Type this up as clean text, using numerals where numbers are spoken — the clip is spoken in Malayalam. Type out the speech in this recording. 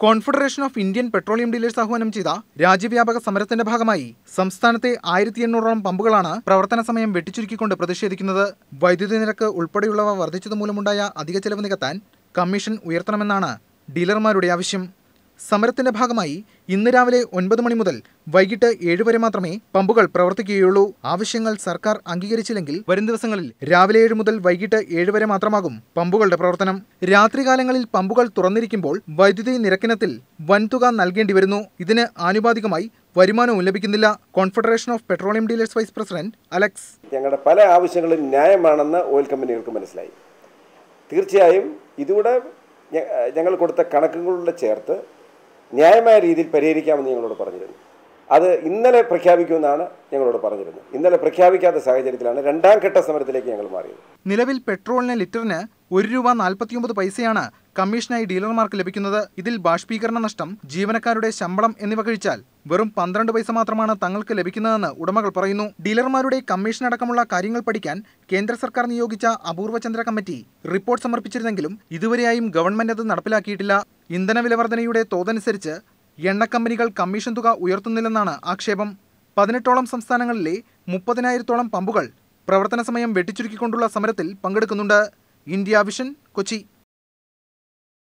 Confederation of Indian petroleum dealers ആഹ്വാനം ചെയ്ത രാജ്യവ്യാപക സമരത്തിന്റെ ഭാഗമായി സംസ്ഥാനത്തെ 1800ഓളം പമ്പുകളാണ് പ്രവർത്തന സമയം വെട്ടിച്ചുരുക്കിക്കൊണ്ട് പ്രതിഷേധിക്കുന്നത്. വൈദ്യുതി നിരക്ക് ഉൾപ്പെടെയുള്ളവ വർദ്ധിച്ചതുമൂലമുണ്ടായ അധിക ചെലവ് നികത്താൻ കമ്മീഷൻ ഉയർത്തണമെന്നാണ് ഡീലർമാരുടെ ആവശ്യം. സമരത്തിന്റെ ഭാഗമായി ഇന്ന് രാവിലെ 9 മണി മുതൽ വൈകിട്ട് 7 വരെ മാത്രമേ പമ്പുകൾ പ്രവർത്തിക്കുകയുള്ളൂ. ആവശ്യങ്ങൾ സർക്കാർ അംഗീകരിച്ചില്ലെങ്കിൽ വരും ദിവസങ്ങളിൽ രാവിലെ 7 മുതൽ വൈകിട്ട് 7 വരെ മാത്രമാകും പമ്പുകളുടെ പ്രവർത്തനം. രാത്രികാലങ്ങളിൽ പമ്പുകൾ തുറന്നിരിക്കുമ്പോൾ വൈദ്യുതി നിരക്കിനത്തിൽ വൻതുക നൽകേണ്ടി വരുന്നു. ഇതിന് ആനുപാതികമായി വരുമാനവും ലഭിക്കുന്നില്ല. Confederation of petroleum dealers vice president Alex: ഞങ്ങളുടെ പല ആവശ്യങ്ങളും ന്യായമാണെന്ന് ഓയിൽ കമ്പനികൾക്ക് മനസ്സിലായി. തീർച്ചയായും ഇതുകൂടെ ഞങ്ങൾ കൊടുത്ത കണക്കുകളുടെ ചേർത്ത് ന്യായമായ രീതിയിൽ പരിഹരിക്കാമെന്ന് ഞങ്ങളോട് പറഞ്ഞിരുന്നു. അത് ഇന്നലെ പ്രഖ്യാപിക്കുമെന്നാണ് ഞങ്ങളോട് പറഞ്ഞിരുന്നത്. ഇന്നലെ പ്രഖ്യാപിക്കാത്ത സാഹചര്യത്തിലാണ് രണ്ടാം ഘട്ട സമരത്തിലേക്ക് ഞങ്ങൾ മാറിയത്. നിലവിൽ പെട്രോളിന് ലിറ്ററിന് ₹1.49 കമ്മീഷനായി ഡീലർമാർക്ക് ലഭിക്കുന്നത്. ഇതിൽ ബാഷ്പീകരണ നഷ്ടം, ജീവനക്കാരുടെ ശമ്പളം എന്നിവ കഴിച്ചാൽ വെറും 12 പൈസ മാത്രമാണ് തങ്ങൾക്ക് ലഭിക്കുന്നതെന്ന് ഉടമകൾ പറയുന്നു. ഡീലർമാരുടെ കമ്മീഷൻ അടക്കമുള്ള കാര്യങ്ങൾ പഠിക്കാൻ കേന്ദ്ര സർക്കാർ നിയോഗിച്ച അപൂർവചന്ദ്ര കമ്മിറ്റി റിപ്പോർട്ട് സമർപ്പിച്ചിരുന്നെങ്കിലും ഇതുവരെയായും ഗവൺമെന്റ് അത് നടപ്പിലാക്കിയിട്ടില്ല. ഇന്ധനവില വർധനയുടെ തോതനുസരിച്ച് എണ്ണക്കമ്പനികൾ കമ്മീഷൻ തുക ഉയർത്തുന്നില്ലെന്നാണ് ആക്ഷേപം. 18ഓളം സംസ്ഥാനങ്ങളിലെ 30,000ഓളം പമ്പുകൾ പ്രവർത്തന സമയം വെട്ടിച്ചുരുക്കിക്കൊണ്ടുള്ള സമരത്തിൽ പങ്കെടുക്കുന്നുണ്ട്. India vision, Kochi.